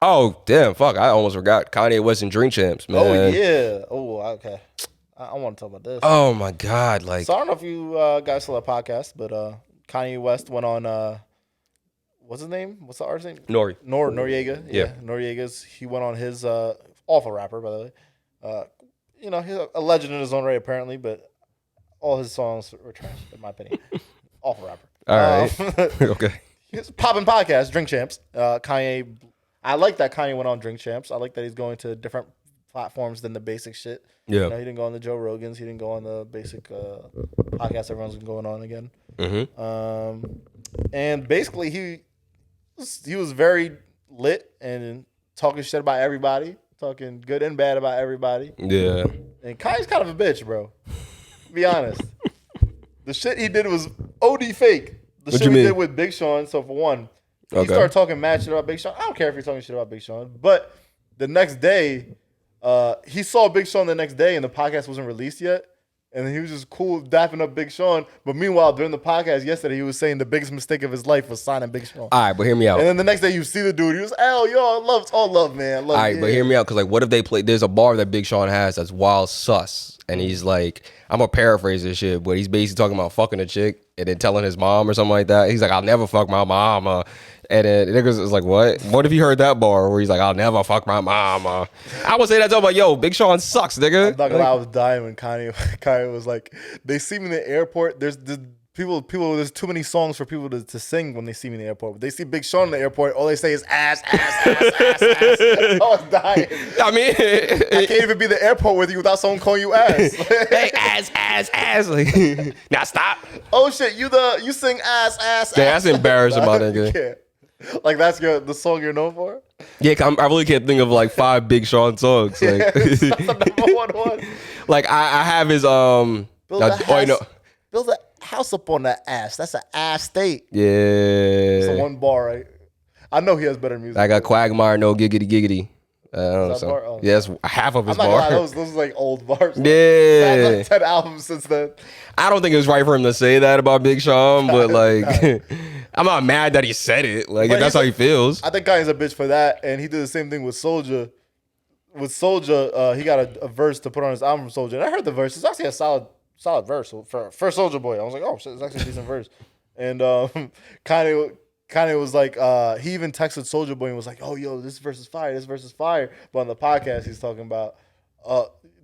Oh, damn, fuck. I almost forgot. Kanye West and Drink Champs, man. Oh, yeah. Oh, okay. I want to talk about this. Oh, my God. Like, So I don't know if you guys saw that podcast, but Kanye West went on, what's his name? What's the artist name? Noriega. Yeah. Noriega's. He went on his, awful rapper, by the way. You know, he's a legend in his own right, apparently, but all his songs were trash, in my opinion. Awful rapper. all right. Okay. He's popping podcast, Drink Champs. Kanye, I like that Kanye went on Drink Champs. I like that he's going to different platforms than the basic shit. Yeah. You know, he didn't go on the Joe Rogans. He didn't go on the basic podcast everyone's going on again. Mm-hmm. And basically, he was very lit and talking shit about everybody, talking good and bad about everybody. Yeah. And Kanye's kind of a bitch, bro. To be honest. The shit he did was OD fake. The What shit you he mean? did with Big Sean. So for one, he Okay. started talking mad shit about Big Sean. I don't care if you're talking shit about Big Sean. But the next day, he saw Big Sean the next day and the podcast wasn't released yet. And he was just cool dapping up Big Sean. But meanwhile, during the podcast yesterday, he was saying the biggest mistake of his life was signing Big Sean. All right, but hear me out. And then the next day you see the dude, he was, oh, yo, it's all love, man. All right, but hear me out, because like, what if they play? There's a bar that Big Sean has that's wild sus, and he's like, I'm gonna paraphrase this shit, but he's basically talking about fucking a chick and then telling his mom or something like that. He's like, I'll never fuck my mama. And then niggas is like, what? What if he heard that bar where he's like, I'll never fuck my mama? I would say that to him, like, yo, Big Sean sucks, nigga. I'm not gonna lie, I was dying when Kanye was like, they see me in the airport. There's people. There's too many songs for people to sing when they see me in the airport. But they see Big Sean in the airport, all they say is ass. I was dying. I mean, I can't even be in the airport with you without someone calling you ass. hey, ass. Like, now stop. Oh shit, you sing ass. Yeah, that's embarrassing, my nigga. Yeah. Like that's the song you're known for? Yeah, I really can't think of like 5 Big Sean songs. Like, That's the number one. like I have his Build a house up on that ass. That's an ass state. Yeah. It's the one bar, right? I know he has better music. I got Quagmire, no giggity. I don't know. Is that bar? Oh. Yeah, that's half of his I'm not bar. gonna lie, those are like old bars. Yeah. Like 10 albums since then. I don't think it was right for him to say that about Big Sean, but like, I'm not mad that he said it. Like, if that's how he feels. I think Kanye's a bitch for that, and he did the same thing with Soulja. With Soulja, he got a verse to put on his album from Soulja. And I heard the verse. It's actually a solid verse for Soulja Boy. I was like, oh shit, it's actually a decent verse. And Kanye was like, he even texted Soulja Boy and was like, oh yo, this verse is fire. But on the podcast, he's talking about,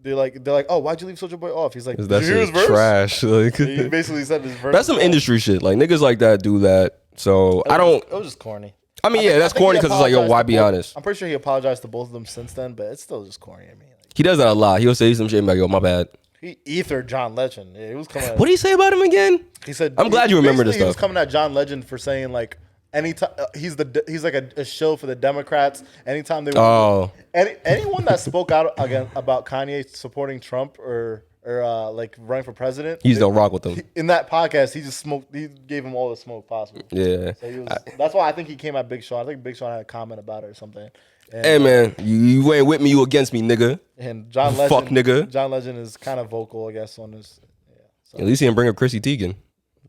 they're like, oh, why'd you leave Soulja Boy off? He's like, did you hear his verse? Trash. Like, He basically said his verse. that's some industry shit. Like, niggas like that do that. So I don't. It was just corny. I mean, yeah, that's corny because it's like, yo, why be honest? I'm pretty sure he apologized to both of them since then, but it's still just corny. I mean, like, He does that a lot. He'll say some shit and be like, yo, my bad. he ethered John Legend. Yeah, he was coming. What did he say about him again? He said, I'm glad you remember this He was stuff. coming at John Legend for saying like anytime he's like a shill for the Democrats. Anytime they anyone that spoke out again about Kanye supporting Trump or like running for president, He's don't rock with them. in that podcast, he gave him all the smoke possible. Yeah. So that's why I think he came at Big Sean. I think Big Sean had a comment about it or something. And, Hey man, you ain't with me, you against me, nigga. And John Legend, Fuck, nigga. John Legend is kind of vocal, I guess, on this. Yeah, so At least he didn't bring up Chrissy Teigen.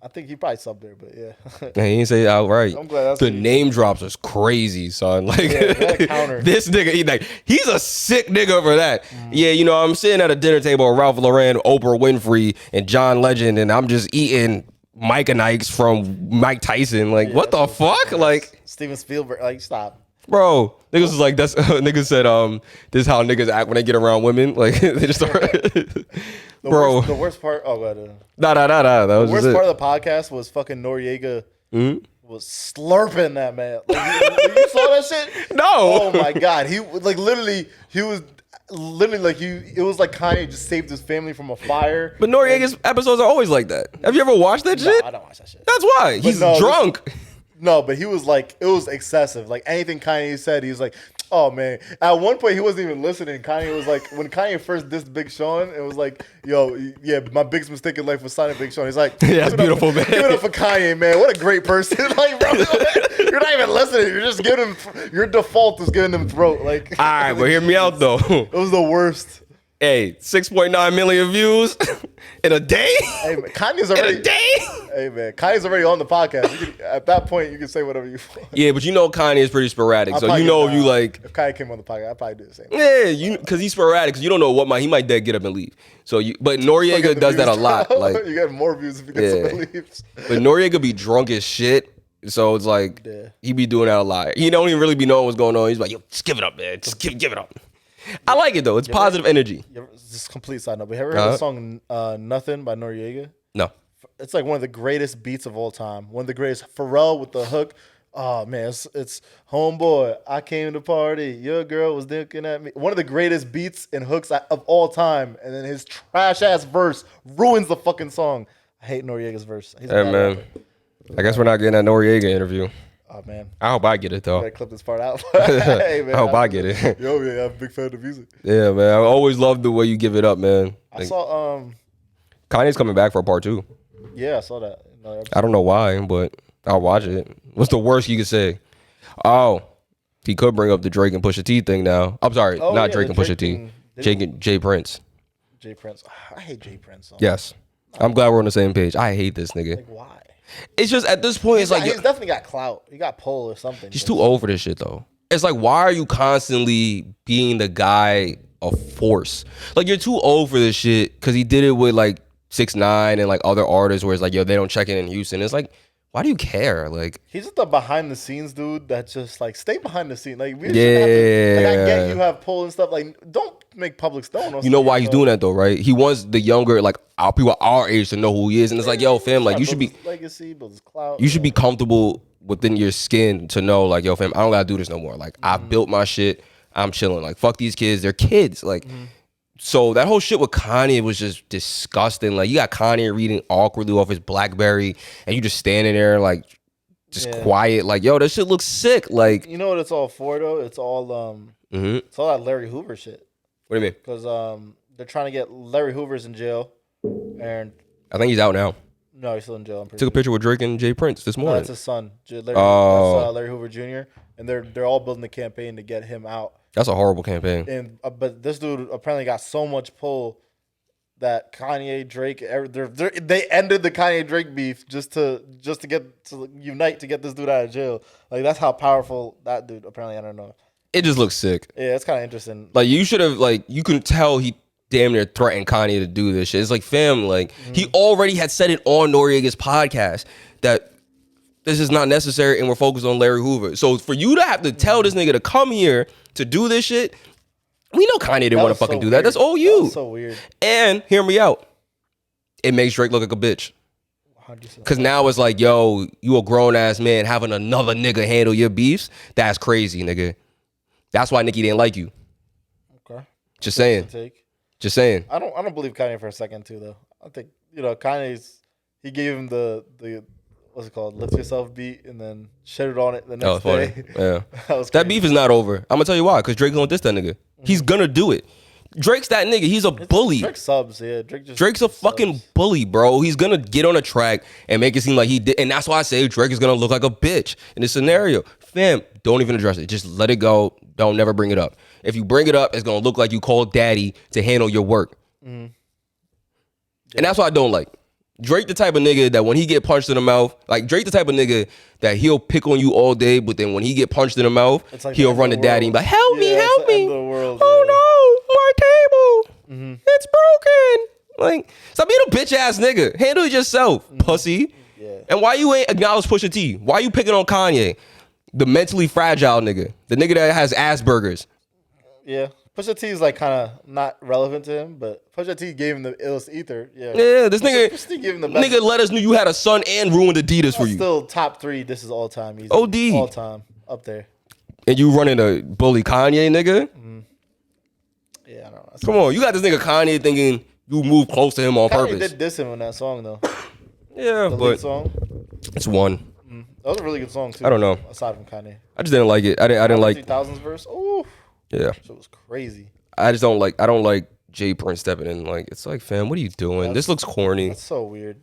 I think he probably subbed there, but yeah. And he didn't say it outright. I'm glad that's the what he name drops is crazy, son. Like, counter. this nigga, he's a sick nigga for that. Yeah, you know, I'm sitting at a dinner table with Ralph Lauren, Oprah Winfrey, and John Legend, and I'm just eating Mike and Ike's from Mike Tyson. Like, what the fuck? Like, Steven Spielberg, like, stop. bro, niggas was like, that's niggas said, this is how niggas act when they get around women. Like, they just start. Bro, The worst part. Oh, go ahead. nah. That was The worst just part it. of the podcast was fucking Noriega was slurping that man. Like, you saw that shit? No. Oh my god, he was like it was like Kanye just saved his family from a fire. But Noriega's episodes are always like that. Have you ever watched that shit? I don't watch that shit. That's why. He's drunk. No, but he was like, it was excessive. Like anything Kanye said, he was like, oh man. At one point, he wasn't even listening. Kanye was like, when Kanye first dissed Big Sean, it was like, yo, yeah, my biggest mistake in life was signing Big Sean. He's like, Yeah, that's beautiful, man. Give it up for Kanye, man. What a great person. Like, bro, you're not even listening. You're just giving him, your default is giving him throat. Like, All right, but hear me out though. it was the worst. Hey, 6.9 million views in a day. Hey, man, Kanye's already. In a day. Hey man, Kanye's already on the podcast. At that point, you can say whatever you want. Yeah, but you know Kanye is pretty sporadic, I'll so probably you know get- if you like. If Kanye came on the podcast, I'd probably do the same. Yeah, because he's sporadic. Because you don't know what he might dead get up and leave. So but Noriega does that a lot. Like you get more views if you get some leaves. but Noriega be drunk as shit. So it's like he be doing that a lot. He don't even really be knowing what's going on. He's like, yo, just give it up, man. Just give it up. I like it though. It's positive energy. Just complete side note. But have you ever heard the song "Nothing" by Noriega? No. It's like one of the greatest beats of all time. One of the greatest. Pharrell with the hook. Oh man, it's homeboy. I came to party. Your girl was looking at me. One of the greatest beats and hooks of all time. And then his trash ass verse ruins the fucking song. I hate Noriega's verse. He's a Hey bad man, rapper. I guess we're not getting that Noriega interview. Oh man, I hope I get it though. I gotta clip this part out. Hey, man, I hope I get it. Yo, yeah, I'm a big fan of the music. Yeah, man. I always love the way you give it up, man. I saw Kanye's coming back for part 2. yeah, I saw that. I don't know why, but I'll watch it. What's the worst you could say? Oh, he could bring up the Drake and Pusha T thing now. I'm sorry, not yeah, Drake and Pusha T. Jake and Jay Prince. Jay Prince. I hate Jay Prince. Yes. I'm glad we're on the same page. I hate this nigga. Like why? It's just at this point, it's like he's definitely got clout. He got pull or something. he's too old for this shit though. It's like, why are you constantly being the guy of force? Like you're too old for this shit because he did it with like 6ix9ine and like other artists where it's like, yo, they don't check in Houston. It's like, why do you care? Like he's just the behind the scenes dude that just like stay behind the scene. Like we Yeah. have to, like I get you have pull and stuff. Like don't make public stone. you know why he's doing that though, right? He wants the younger, like our people our age to know who he is, and it's like, yo, fam, like you should be legacy, build his clout. you should be comfortable within your skin to know, like, yo, fam, I don't gotta do this no more. Like I built my shit. I'm chilling. Like fuck these kids. They're kids. Like. So that whole shit with Kanye was just disgusting. Like you got Kanye reading awkwardly off his BlackBerry, and you just standing there like just quiet. Like yo, that shit looks sick. Like You know what it's all for though? It's all it's all that Larry Hoover shit. What do you mean? Because they're trying to get Larry Hoover's in jail, and I think he's out now. no, he's still in jail. I'm pretty Took a picture with Drake and Jay Prince this No, morning. that's his son. Larry, that's Larry Hoover Jr. And they're all building a campaign to get him out. That's a horrible campaign. And but this dude apparently got so much pull that Kanye, Drake, they ended the Kanye Drake beef just to get to unite to get this dude out of jail. Like that's how powerful that dude apparently. I don't know. It just looks sick. Yeah, it's kind of interesting. Like you should have, like, you can tell he damn near threatened Kanye to do this shit. It's like, fam, like he already had said it on Noriega's podcast that this is not necessary and we're focused on Larry Hoover. So for you to have to tell this nigga to come here to do this shit, we know Kanye didn't want to fucking do that. That's all you. That's so weird. And hear me out. It makes Drake look like a bitch. Because now it's like, yo, you a grown ass man having another nigga handle your beefs. That's crazy, nigga. That's why Nicki didn't like you. Okay. Just saying. Just saying. I don't believe Kanye for a second too though. I think he gave him the what's it called, lift yourself beat and then shit it on it the next day. Yeah. that That beef is not over. I'm gonna tell you why. Because Drake gonna diss that nigga. He's gonna do it. Drake's that nigga. He's a bully. Drake subs, yeah. Drake's a fucking bully, bro. He's gonna get on a track and make it seem like he did, and that's why I say Drake is gonna look like a bitch in this scenario. Fam, don't even address it. Just let it go. Don't never bring it up. If you bring it up, it's gonna look like you called daddy to handle your work. And that's what I don't like. Drake the type of nigga that when he get punched in the mouth, like Drake the type of nigga that he'll pick on you all day, but then when he get punched in the mouth, like he'll run to daddy and be like, help me, it's help the me. end of the world, Oh no, my table. It's broken. Like, stop being a bitch ass nigga. Handle it yourself, pussy. Yeah. And why you ain't acknowledge Pusha T? Why you picking on Kanye? The mentally fragile nigga. The nigga that has Asperger's. Yeah. Pusha T is like kind of not relevant to him, but Pusha T gave him the illest ether. Yeah. Yeah, this Pusha T gave him the best. nigga let us know you had a son and ruined Adidas for you. Still top 3. This is all time. Easy. OD. All time. Up there. And you running a bully Kanye, nigga? Yeah, I don't know. Come on, you got this nigga Kanye thinking you move close to him on Kanye purpose. did diss him on that song though. Yeah, The lead but song. it's one. That was a really good song too. I don't know. Aside from Kanye. I just didn't like it. I didn't like. 3000's verse. Oh, Yeah, so it was crazy. I just don't like. I don't like Jay Prince stepping in. Like, it's like, fam, what are you doing? This looks corny. That's so weird.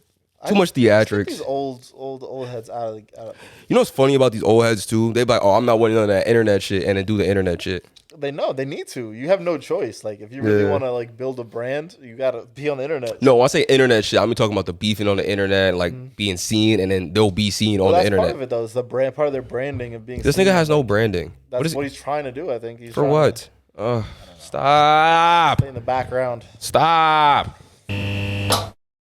Too much theatrics. These old heads out of. You know what's funny about these old heads too? They be like, oh, I'm not winning on that internet shit, and then do the internet shit. They know they need to. You have no choice. Like if you really want to like build a brand, you gotta be on the internet. No, when I say internet shit, I'm talking about the beefing on the internet, like being seen, and then they'll be seen on the internet. Part of it though. It's the brand, part of their branding of being. This seen. nigga has no branding. That's what he's trying to do. I think for what? Stop. Stay in the background. Stop.